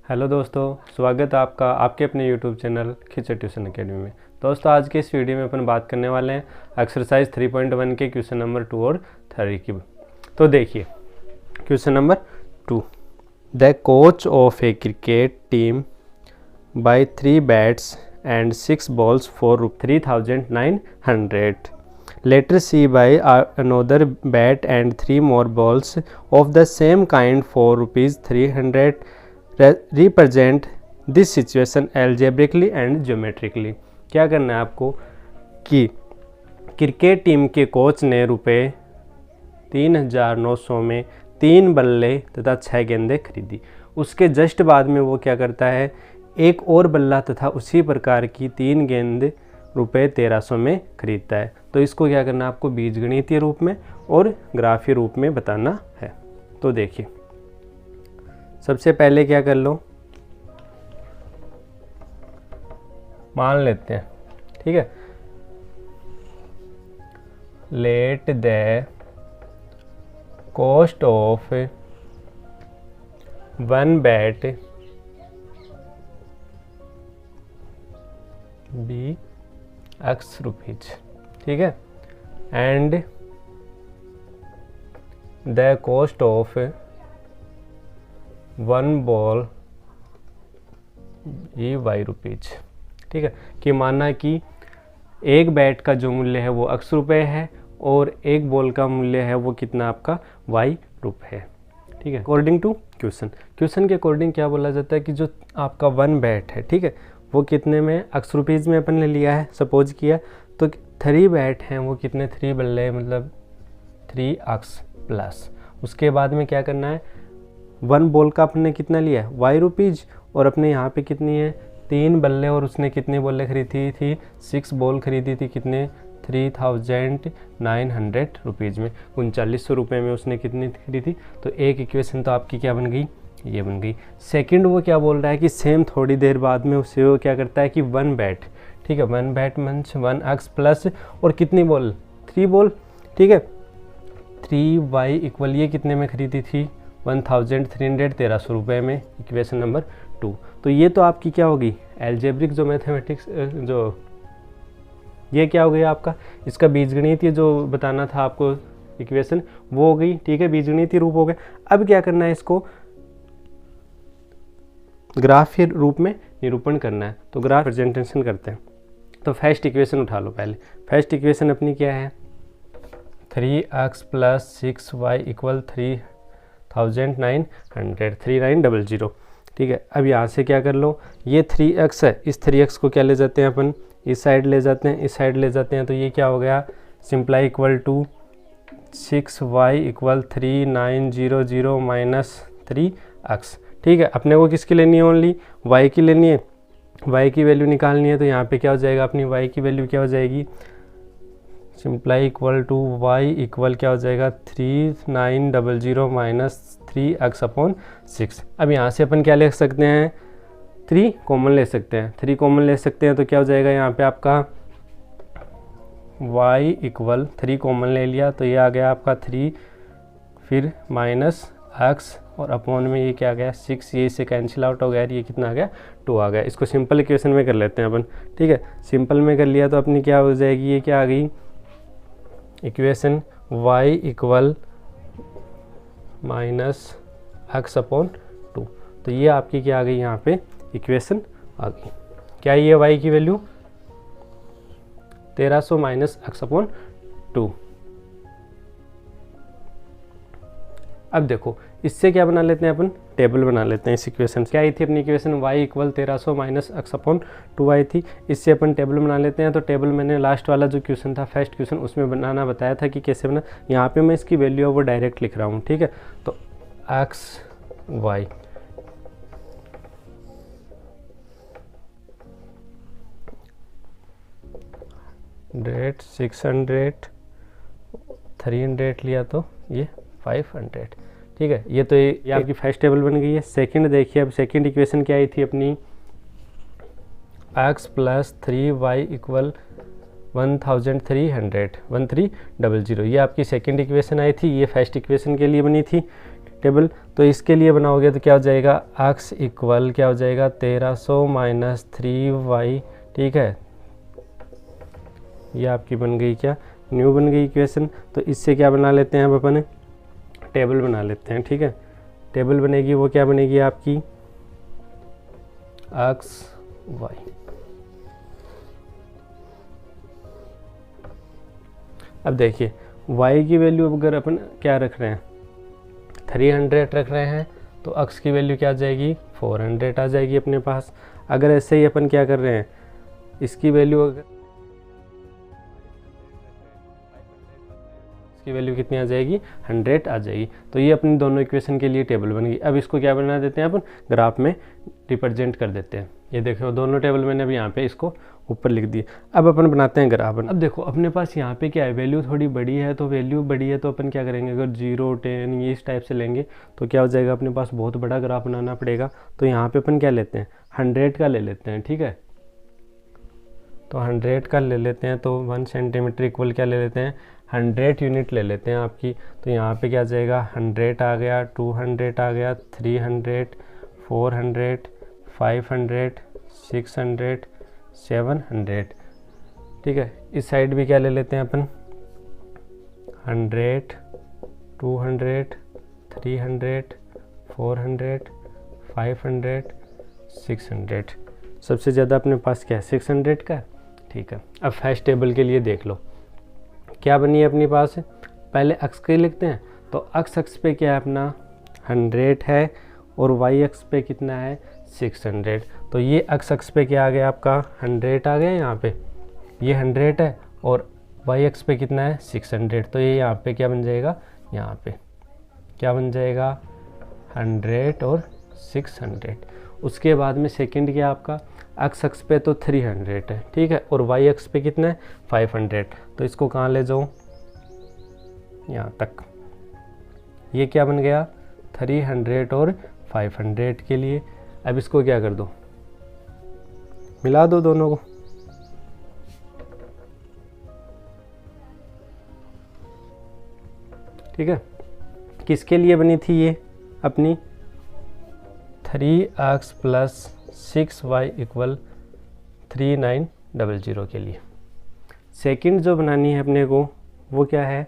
Hello दोस्तों, स्वागत है आपका आपके अपने YouTube channel Khichar tuition academy में। दोस्तों, आज के इस वीडियो में अपन बात करने वाले हैं एक्सरसाइज 3.1 के क्वेश्चन नंबर 2 और 3 की। तो देखिए question number 2। The coach of a cricket team buy 3 bats and 6 balls for 3,900 later she buy another bat and 3 more balls of the same kind for ₹300 represent this situation algebraically and geometrically. क्या करना है आपको कि cricket team के coach ने ₹3,900 में 3 बल्ले तथा 6 गेंदें खरीदी। उसके जस्ट बाद में वो क्या करता है, एक और बल्ला तथा उसी प्रकार की 3 गेंद ₹1,300 में खरीदता है। तो इसको क्या करना है आपको बीजगणितीय रूप में और ग्राफीय रूप में बताना है। तो देखिए सबसे पहले क्या कर लो, मान लेते हैं, ठीक है, let the cost of 1 bat be ₹X, ठीक है, and the cost of 1 ball ये ₹Y, ठीक है। कि माना कि एक बैट का जो मूल्य है वो ₹X है और एक बॉल का मूल्य है वो कितना आपका Y है, ठीक है। अकॉर्डिंग टू क्वेश्चन के अकॉर्डिंग क्या बोला जाता है कि जो आपका 1 बैट है, ठीक है, वो कितने में ₹X में अपन ने लिया है, सपोज किया। तो 3 बैट हैं वो कितने, 3 बल्ले मतलब 3x प्लस उसके बाद में क्या करना है, 1 बॉल का अपने कितना लिया है ₹Y और अपने यहाँ पे कितनी है 3 बल्ले और उसने कितनी बॉलें खरीदी थी, 6 बॉल खरीदी थी, कितने 3,900 में, ₹3900 में उसने कितनी खरीदी। तो एक इक्वेशन तो आपकी क्या बन गई, ये बन गई। सेकंड वो क्या बोल रहा है कि सेम थोड़ी देर बाद में उससे वो क्या करता है कि 1 बैट, ठीक है, 1 बैट मीन्स 1x प्लस और कितनी बॉल 3 बॉल, ठीक है, 3y ये कितने में खरीदी थी 1,313 में, इक्वेशन नंबर 2। तो ये तो आपकी क्या होगी एल्जेब्रिक जो मैथमेटिक्स जो ये क्या हो गया आपका, इसका बीजगणितीय जो बताना था आपको इक्वेशन वो हो गई, ठीक है, बीजगणितीय रूप हो गया। अब क्या करना है, इसको ग्राफीय रूप में निरूपण करना है। तो ग्राफ प्रेजेंटेशन करते हैं। तो फर्स्ट इक्वेशन उठा लो पहले। फर्स्ट इक्वेशन अपनी क्या है, 3x प्लस 6y इक्वल 3900, ठीक है। अब यहाँ से क्या कर लो, ये 3x है, इस 3x को क्या ले जाते हैं अपन, इस साइड ले जाते हैं, इस साइड ले जाते हैं। तो ये क्या हो गया, simply equal to 6y equal 3900 minus 3x, ठीक है। अपने को किसकी लेनी है, ओनली y की लेनी है, y की वैल्यू निकालनी है। तो यहाँ पे क्या हो जाएगा, अपनी y की वैल्यू क्या हो जाएगी, simply equal to y equal क्या हो जाएगा 3900 माइनस 3x/6। अब यहाँ से अपन क्या ले सकते हैं, 3 कॉमन ले सकते हैं, 3 कॉमन ले सकते हैं। तो क्या हो जाएगा यहाँ पे आपका y इक्वल 3 कॉमन ले लिया, तो ये आ गया आपका 3, फिर माइनस x और अपॉन में ये क्या आ गया 6, ये इससे कैंसिल आउट हो गया, ये कितना आ गया 2 आ गया। इसको सिंपल इक्वेशन में कर लेते हैं अपन, ठीक है। सिंपल में कर लिया तो अपनी क्या हो जाएगी, ये क्या आ गई equation y equal minus x/2। तो ये आपकी क्या आ गई, यहाँ पे इक्वेशन आ गई। क्या ये y की वैल्यू 1300 माइनस x/2। अब देखो इससे क्या बना लेते हैं अपन, टेबल बना लेते हैं इस इक्वेशन से। क्या आई थी अपनी equation, y equal 1300 minus x/2 आई थी। इससे अपन टेबल बना लेते हैं। तो टेबल मैंने लास्ट वाला जो क्वेश्चन था, फर्स्ट क्वेश्चन, उसमें बनाना बताया था कि कैसे बना। यहाँ पे मैं इसकी वैल्यू है वो डायरेक्ट लिख रहा हूँ, ठीक है। तो x y रेट 600 300 लिया तो ये 500, ठीक है। ये तो ये आपकी फर्स्ट टेबल बन गई है। सेकंड देखिए, अब सेकंड इक्वेशन क्या आई थी अपनी, x प्लस 3y इक्वल 1300 ये आपकी सेकंड इक्वेशन आई थी, ये फर्स्ट इक्वेशन के लिए बनी थी, टेबल। तो इसके लिए बनाओगे तो क्या हो जाएगा, x इक्वल क्या हो जाएगा 1300 माइनस 3y, ठीक है। ये आपकी बन गई क्या, न्यू बन गई इक्वेशन। तो इससे क्या बना लेते हैं अब अपन, टेबल बना लेते हैं, ठीक है। टेबल बनेगी, वो क्या बनेगी आपकी x y। अब देखिए y की वैल्यू अगर अपन क्या रख रहे हैं 300 रख रहे हैं, तो x की वैल्यू क्या आ जाएगी 400 आ जाएगी अपने पास। अगर ऐसे ही अपन क्या कर रहे हैं, इसकी वैल्यू अगर इसकी वैल्यू कितनी आ जाएगी 100 आ जाएगी। तो ये अपनी दोनों इक्वेशन के लिए टेबल बन गई। अब इसको क्या बना देते हैं अपन, ग्राफ में रिप्रेजेंट कर देते हैं। ये देखो दोनों टेबल मैंने अभी यहाँ पे इसको ऊपर लिख दिए। अब अपन बनाते हैं ग्राफ। अब देखो अपने पास यहाँ पे क्या है, वैल्यू थोड़ी बड़ी है, तो वैल्यू बड़ी है तो अपन क्या करेंगे, अगर 0 10 ये इस टाइप से लेंगे तो क्या हो जाएगा, अपने पास बहुत बड़ा ग्राफ बनाना पड़ेगा। तो यहाँ पे अपन क्या लेते हैं 100 का ले लेते हैं, ठीक है। तो 100 का ले लेते हैं, तो 1 सेंटीमीटर इक्वल क्या ले लेते हैं 100 यूनिट ले लेते हैं आपकी। तो यहाँ पे क्या आ जाएगा 100 आ गया, 200 आ गया, 300 400 500 600 700, ठीक है। इस साइड भी क्या ले लेते हैं अपन 100 200 300 400 500 600। सबसे ज़्यादा अपने पास क्या है 600 का, ठीक है। अब फर्स्ट टेबल के लिए देख लो क्या बनी है अपने पास, पहले अक्स के लिखते हैं। तो अक्स पे क्या है अपना 100 है और वाई अक्स पे कितना है 600। तो ये अक्स पे क्या आ गया आपका 100 आ गया यहाँ पे, ये 100 है और वाई अक्स पे कितना है 600। तो ये यहाँ पे क्या बन जाएगा, यहाँ पे क्या बन जाएगा 100 और 600। उसके बाद में सेकंड क्या आपका अक्स पे तो 300 है, ठीक है, और वाई अक्स पे कितना है 500। तो इसको कहाँ ले जाऊँ, यहाँ तक। ये क्या बन गया 300 और 500 के लिए। अब इसको क्या कर दो, मिला दो दोनों को। ठीक है, किसके लिए बनी थी ये अपनी 3x प्लस 6y इक्वल 3900 के लिए। सेकंड जो बनानी है अपने को वो क्या है,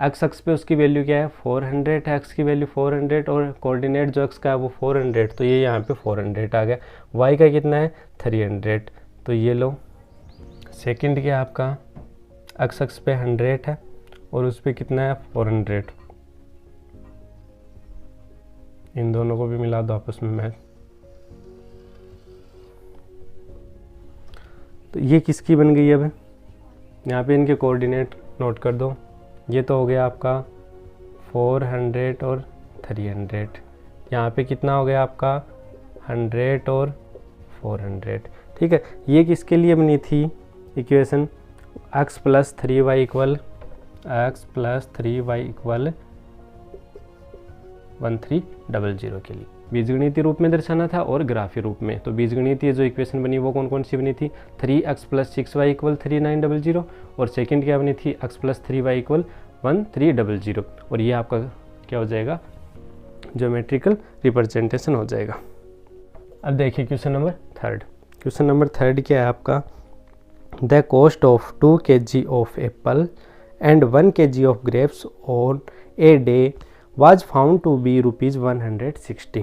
एक्स पे उसकी वैल्यू क्या है 400 है, एक्स की वैल्यू 400 और कोऑर्डिनेट जो एक्स का है वो 400। तो ये यहाँ पे 400 आ गया। वाई का कितना है 300। तो ये लो सेकंड क्या आपका एक्स पे 100 है और उस पर कितना है 400। इन दोनों को भी मिला दो आपस में मैच। तो ये किसकी बन गई अब, यहाँ पे इनके कोऑर्डिनेट नोट कर दो। ये तो हो गया आपका 400 और 300। यहाँ पे कितना हो गया आपका 100 और 400। ठीक है, ये किसके लिए बनी थी equation x plus 3y equal 1300 के लिए बीजगणितीय रूप में दर्शाना था और ग्राफीय रूप में। तो बीजगणितीय जो इक्वेशन बनी वो कौन कौन सी बनी थी, 3x प्लस 6y इक्वल 3900 और सेकंड क्या बनी थी x प्लस 3y इक्वल 1300। और ये आपका क्या हो जाएगा ज्योमेट्रिकल रिप्रेजेंटेशन हो जाएगा। अब देखिए question number third. Question number third क्या है आपका, the cost of 2 kg of Apple and 1 kg of grapes on a day was found to be rupees 160.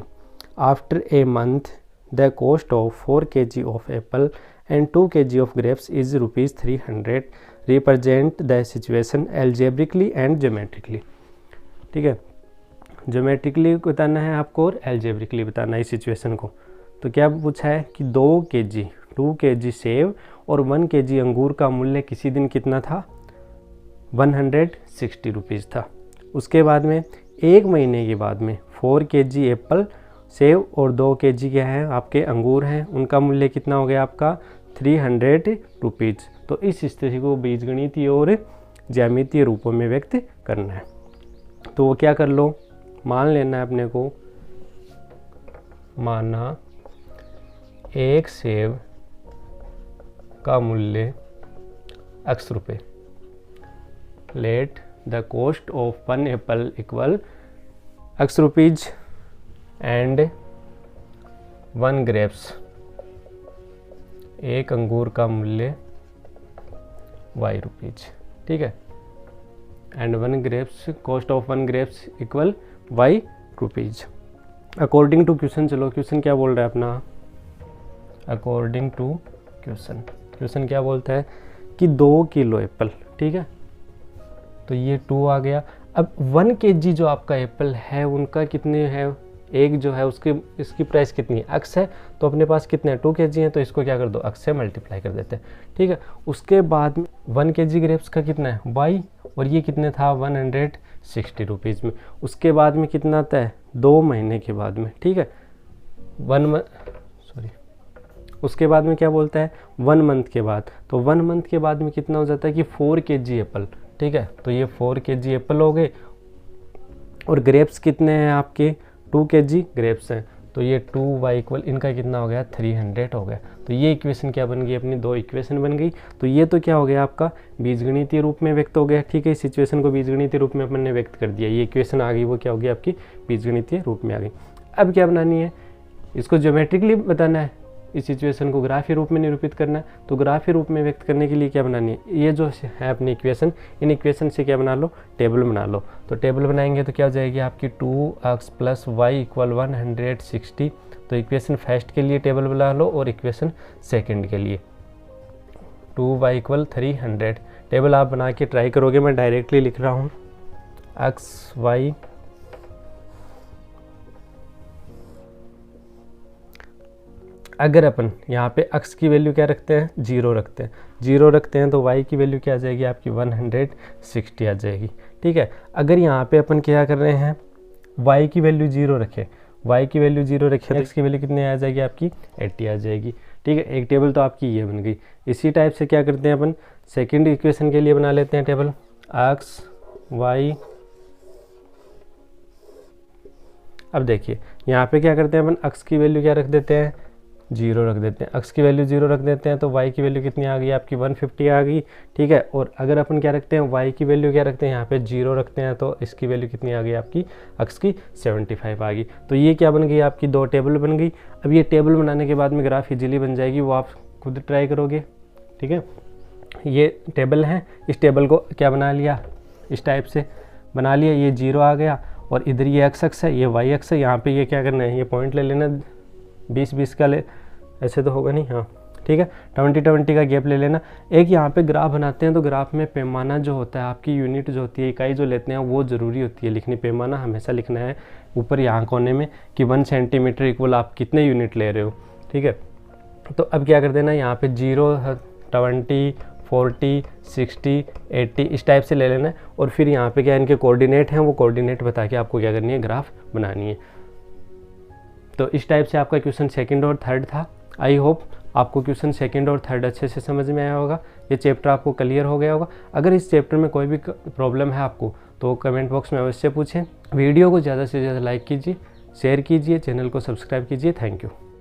After a month, the cost of 4 kg of apple and 2 kg of grapes is rupees 300. Represent the situation algebraically and geometrically. ठीक है, geometrically बताना है आपको और algebraically बताना है इस situation को। तो क्या पूछा है कि 2 kg सेब और 1 kg अंगूर का मूल्य किसी दिन कितना था 160 रुपीज़ था। उसके बाद में एक महीने के बाद में 4 kg एप्पल सेब और 2 kg क्या है आपके अंगूर हैं, उनका मूल्य कितना हो गया आपका 300 रुपीज़। तो इस स्थिति को बीजगणितीय और ज्यामितीय रूपों में व्यक्त करना है। तो वो क्या कर लो, मान लेना है अपने को, माना एक सेब का मूल्य x रुपये, let the cost of 1 apple equal x rupees and 1 grapes, एक अंगूर का मूल्य y रुपीज, ठीक है, and 1 grapes, cost of 1 grapes equal y rupees. According to question, चलो क्वेश्चन क्या बोल रहा है अपना, अकॉर्डिंग टू क्वेश्चन, क्वेश्चन क्या बोलता है कि 2 किलो एप्पल, ठीक है, तो ये 2 आ गया। अब 1 kg जो आपका एप्पल है उनका कितने है, एक जो है उसकी इसकी प्राइस कितनी है, x है, तो अपने पास कितने 2 kg हैं, तो इसको क्या कर दो x से मल्टीप्लाई कर देते हैं, ठीक है। उसके बाद में 1 kg ग्रेप्स का कितना है y, और ये कितने था 160 रुपीज़ में। उसके बाद में कितना आता है 2 महीने के बाद में, ठीक है, उसके बाद में क्या बोलता है 1 मंथ के बाद, तो 1 मंथ के बाद में कितना हो जाता है कि 4 kg एप्पल, ठीक है, तो ये 4 kg एप्पल हो गए। और ग्रेप्स कितने हैं आपके 2 kg ग्रेप्स हैं, तो ये 2y इक्वल इनका कितना हो गया 300 हो गया। तो ये इक्वेशन क्या बन गई अपनी, 2 इक्वेशन बन गई। तो ये तो क्या हो गया आपका बीजगणितीय रूप में व्यक्त हो गया, ठीक है, इस सिचुएशन को बीजगणितीय रूप में अपन ने व्यक्त कर दिया, ये इक्वेशन आ गई, वो क्या होगी आपकी बीजगणितीय रूप में आ गई। अब क्या बनानी है, इसको ज्योमेट्रिकली बताना है, इस सिचुएशन को ग्राफीय रूप में निरूपित करना है। तो ग्राफीय रूप में व्यक्त करने के लिए क्या बनानी है, ये जो है अपनी इक्वेशन, इन इक्वेशन से क्या बना लो टेबल बना लो। तो टेबल बनाएंगे तो क्या हो जाएगी आपकी 2x + y इक्वल 160। तो इक्वेशन फर्स्ट के लिए टेबल बना लो और इक्वेशन सेकंड के लिए 2y इक्वल 300। टेबल आप बना के ट्राई करोगे, मैं डायरेक्टली लिख रहा हूँ x y अगर अपन यहाँ पे x की वैल्यू क्या रखते हैं 0 रखते हैं, 0 रखते हैं तो y की वैल्यू क्या आ जाएगी आपकी 160 आ जाएगी, ठीक है। अगर यहाँ पे अपन क्या कर रहे हैं y की वैल्यू 0 रखें, y की वैल्यू 0 रखें तो x की वैल्यू कितनी आ जाएगी आपकी 80 आ जाएगी, ठीक है। एक टेबल तो आपकी ये बन गई। इसी टाइप से क्या करते हैं अपन सेकेंड इक्वेशन के लिए बना लेते हैं टेबल x y। अब देखिए यहाँ पे क्या करते हैं अपन x की वैल्यू क्या रख देते हैं 0 रख देते हैं, x की वैल्यू 0 रख देते हैं तो y की वैल्यू कितनी आ गई आपकी 150 आ गई, ठीक है। और अगर अपन क्या रखते हैं y की वैल्यू क्या रखते हैं यहाँ पे 0 रखते हैं तो इसकी वैल्यू कितनी आ गई आपकी x की 75 आ गई। तो ये क्या बन गई आपकी 2 टेबल बन गई। अब ये टेबल बनाने के बाद में ग्राफ इजीली बन जाएगी, वो आप खुद ट्राई करोगे, ठीक है। ये टेबल है, इस टेबल को क्या बना लिया इस टाइप से बना लिया, ये 0 आ गया और इधर ये एक्स एक्स है, ये वाई एक्स है, यहाँ पे ये क्या करना है ये पॉइंट ले लेना 20-20 का ले, ऐसे तो होगा नहीं, हाँ ठीक है 20-20 का गैप ले लेना। एक यहाँ पे ग्राफ बनाते हैं तो ग्राफ में पैमाना जो होता है आपकी यूनिट जो होती है इकाई जो लेते हैं वो ज़रूरी होती है लिखनी। पैमाना हमेशा लिखना है ऊपर यहाँ कोने में कि 1 सेंटीमीटर इक्वल आप कितने यूनिट ले रहे हो, ठीक है। तो अब क्या कर देना यहाँ पे 0, 20, 40, 60, 80 इस टाइप से ले लेना है और फिर यहाँ पे क्या इनके कोऑर्डिनेट हैं वो कोऑर्डिनेट बता के आपको क्या करनी है ग्राफ बनानी है। तो इस टाइप से आपका क्वेश्चन सेकंड और थर्ड था। आई होप आपको क्वेश्चन सेकंड और थर्ड अच्छे से समझ में आया होगा, ये चैप्टर आपको क्लियर हो गया होगा। अगर इस चैप्टर में कोई भी प्रॉब्लम है आपको तो कमेंट बॉक्स में अवश्य पूछें। वीडियो को ज़्यादा से ज़्यादा लाइक कीजिए, शेयर कीजिए, चैनल को सब्सक्राइब कीजिए। Thank you.